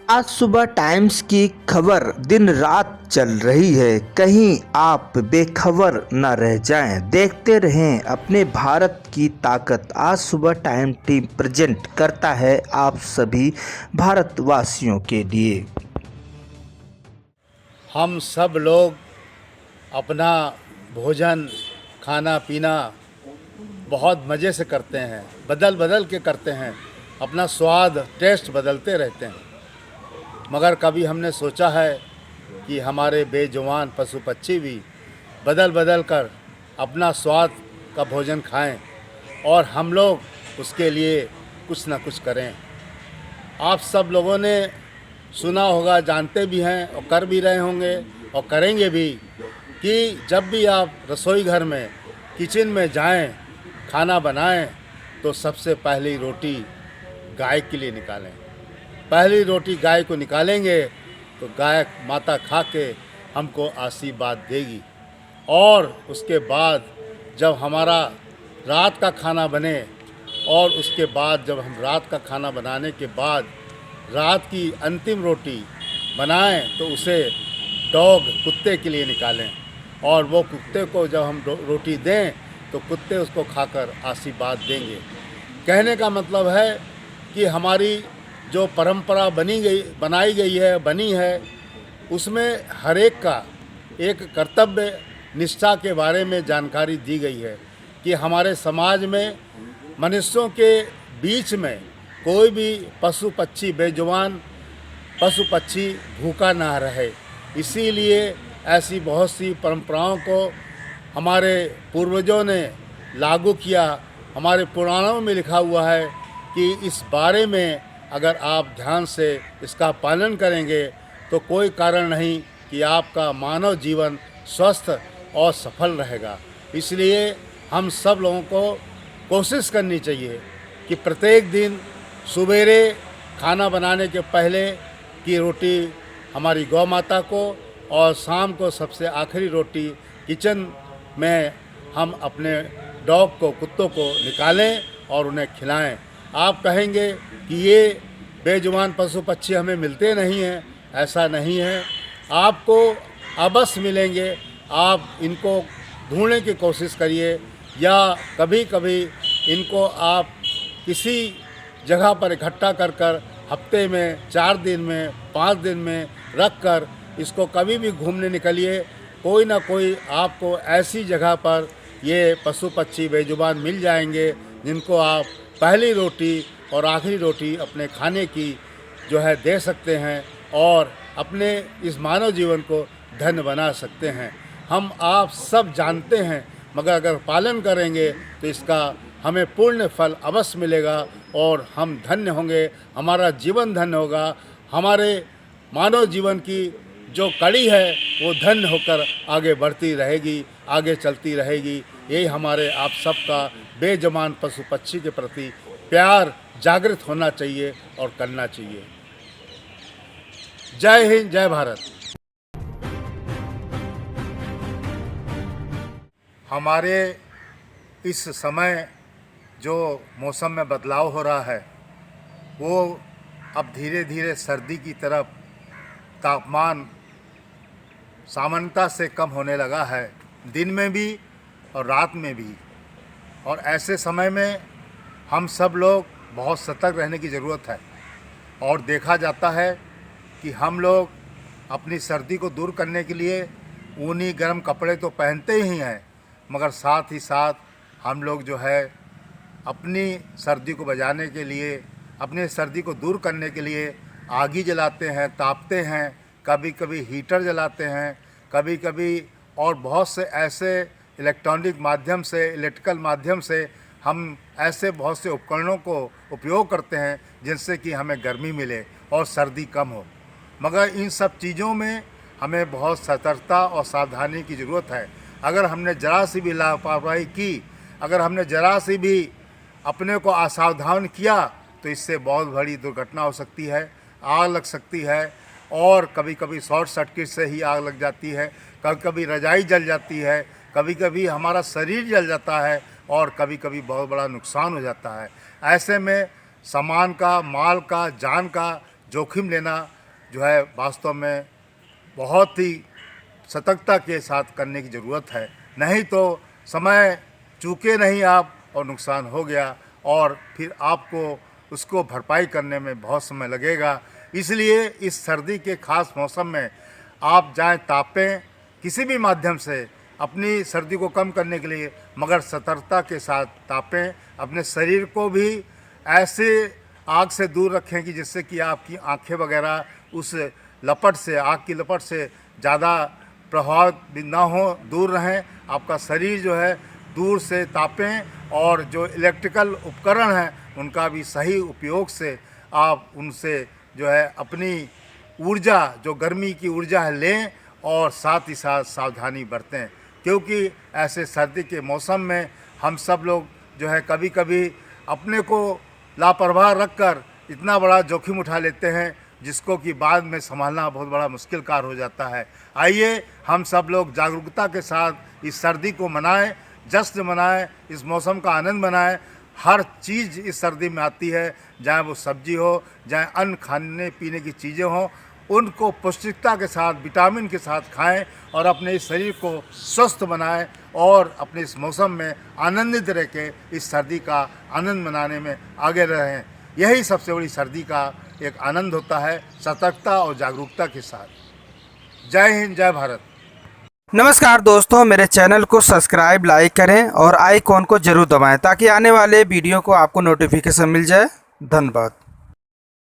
आज सुबह टाइम्स की खबर दिन रात चल रही है, कहीं आप बेखबर न रह जाएं। देखते रहें अपने भारत की ताकत। आज सुबह टाइम टीम प्रेजेंट करता है आप सभी भारतवासियों के लिए। हम सब लोग अपना भोजन खाना पीना बहुत मज़े से करते हैं, बदल बदल के करते हैं, अपना स्वाद टेस्ट बदलते रहते हैं। मगर कभी हमने सोचा है कि हमारे बेजुबान पशु पक्षी भी बदल बदल कर अपना स्वाद का भोजन खाएं और हम लोग उसके लिए कुछ न कुछ करें। आप सब लोगों ने सुना होगा, जानते भी हैं और कर भी रहे होंगे और करेंगे भी कि जब भी आप रसोई घर में किचन में जाएं, खाना बनाएं तो सबसे पहली रोटी गाय के लिए निकालें। पहली रोटी गाय को निकालेंगे तो गाय माता खा के हमको आशीर्वाद देगी। और उसके बाद जब हमारा रात का खाना बने और उसके बाद जब हम रात का खाना बनाने के बाद रात की अंतिम रोटी बनाएं तो उसे डॉग कुत्ते के लिए निकालें और वो कुत्ते को जब हम रोटी दें तो कुत्ते उसको खाकर आशीर्वाद देंगे। कहने का मतलब है कि हमारी जो परंपरा बनाई गई है, बनी है, उसमें हर एक का एक कर्तव्य निष्ठा के बारे में जानकारी दी गई है कि हमारे समाज में मनुष्यों के बीच में कोई भी पशु पक्षी बेजुबान पशु पक्षी भूखा ना रहे। इसीलिए ऐसी बहुत सी परंपराओं को हमारे पूर्वजों ने लागू किया। हमारे पुराणों में लिखा हुआ है कि इस बारे में अगर आप ध्यान से इसका पालन करेंगे तो कोई कारण नहीं कि आपका मानव जीवन स्वस्थ और सफल रहेगा। इसलिए हम सब लोगों को कोशिश करनी चाहिए कि प्रत्येक दिन सवेरे खाना बनाने के पहले की रोटी हमारी गौ माता को और शाम को सबसे आखिरी रोटी किचन में हम अपने डॉग को कुत्तों को निकालें और उन्हें खिलाएं। आप कहेंगे कि ये बेजुबान पशु पक्षी हमें मिलते नहीं हैं, ऐसा नहीं है, आपको अवश्य मिलेंगे। आप इनको ढूंढने की कोशिश करिए या कभी कभी इनको आप किसी जगह पर इकट्ठा कर कर हफ्ते में 4 दिन में 5 दिन में रख कर इसको कभी भी घूमने निकलिए। कोई ना कोई आपको ऐसी जगह पर ये पशु पक्षी बेजुबान मिल जाएंगे जिनको आप पहली रोटी और आखिरी रोटी अपने खाने की जो है दे सकते हैं और अपने इस मानव जीवन को धन्य बना सकते हैं। हम आप सब जानते हैं, मगर अगर पालन करेंगे तो इसका हमें पूर्ण फल अवश्य मिलेगा और हम धन्य होंगे, हमारा जीवन धन्य होगा। हमारे मानव जीवन की जो कड़ी है वो धन्य होकर आगे बढ़ती रहेगी, आगे चलती रहेगी। यही हमारे आप सबका बेजुबान पशु पक्षी के प्रति प्यार जागृत होना चाहिए और करना चाहिए। जय हिंद, जय भारत। हमारे इस समय जो मौसम में बदलाव हो रहा है वो अब धीरे धीरे सर्दी की तरफ तापमान सामान्यता से कम होने लगा है, दिन में भी और रात में भी। और ऐसे समय में हम सब लोग बहुत सतर्क रहने की ज़रूरत है। और देखा जाता है कि हम लोग अपनी सर्दी को दूर करने के लिए ऊनी गर्म कपड़े तो पहनते ही हैं, मगर साथ ही साथ हम लोग जो है अपनी सर्दी को बचाने के लिए, अपनी सर्दी को दूर करने के लिए आगी जलाते हैं, तापते हैं, कभी कभी हीटर जलाते हैं, कभी कभी और बहुत से ऐसे इलेक्ट्रॉनिक माध्यम से, इलेक्ट्रिकल माध्यम से हम ऐसे बहुत से उपकरणों को उपयोग करते हैं जिनसे कि हमें गर्मी मिले और सर्दी कम हो। मगर इन सब चीज़ों में हमें बहुत सतर्कता और सावधानी की ज़रूरत है। अगर हमने ज़रा सी भी लापरवाही की, अगर हमने ज़रा सी भी अपने को असावधान किया तो इससे बहुत बड़ी दुर्घटना हो सकती है, आग लग सकती है। और कभी कभी शॉर्ट सर्किट से ही आग लग जाती है, कभी कभी रजाई जल जाती है, कभी कभी हमारा शरीर जल जाता है और कभी कभी बहुत बड़ा नुकसान हो जाता है। ऐसे में सामान का, माल का, जान का जोखिम लेना जो है वास्तव में बहुत ही सतर्कता के साथ करने की ज़रूरत है, नहीं तो समय चूके नहीं आप और नुकसान हो गया और फिर आपको उसको भरपाई करने में बहुत समय लगेगा। इसलिए इस सर्दी के ख़ास मौसम में आप जाएं तापें किसी भी माध्यम से अपनी सर्दी को कम करने के लिए, मगर सतर्कता के साथ तापें। अपने शरीर को भी ऐसे आग से दूर रखें कि जिससे कि आपकी आंखें वगैरह उस लपट से, आग की लपट से ज़्यादा प्रभावित ना हो, दूर रहें। आपका शरीर जो है दूर से तापें और जो इलेक्ट्रिकल उपकरण हैं उनका भी सही उपयोग से आप उनसे जो है अपनी ऊर्जा, जो गर्मी की ऊर्जा है, लें और साथ ही साथ सावधानी बरतें, क्योंकि ऐसे सर्दी के मौसम में हम सब लोग जो है कभी कभी अपने को लापरवाह रखकर इतना बड़ा जोखिम उठा लेते हैं जिसको कि बाद में संभालना बहुत बड़ा मुश्किल कार्य हो जाता है। आइए हम सब लोग जागरूकता के साथ इस सर्दी को मनाएं, जश्न मनाएं, इस मौसम का आनंद मनाएं। हर चीज़ इस सर्दी में आती है, चाहे वो सब्जी हो, चाहे अन्य खाने पीने की चीज़ें हों, उनको पौष्टिकता के साथ, विटामिन के साथ खाएं और अपने इस शरीर को स्वस्थ बनाएं और अपने इस मौसम में आनंदित रह के इस सर्दी का आनंद मनाने में आगे रहें। यही सबसे बड़ी सर्दी का एक आनंद होता है, सतर्कता और जागरूकता के साथ। जय हिंद, जय भारत। नमस्कार दोस्तों, मेरे चैनल को सब्सक्राइब, लाइक करें और आइकॉन को जरूर दबाएं ताकि आने वाले वीडियो को आपको नोटिफिकेशन मिल जाए। धन्यवाद।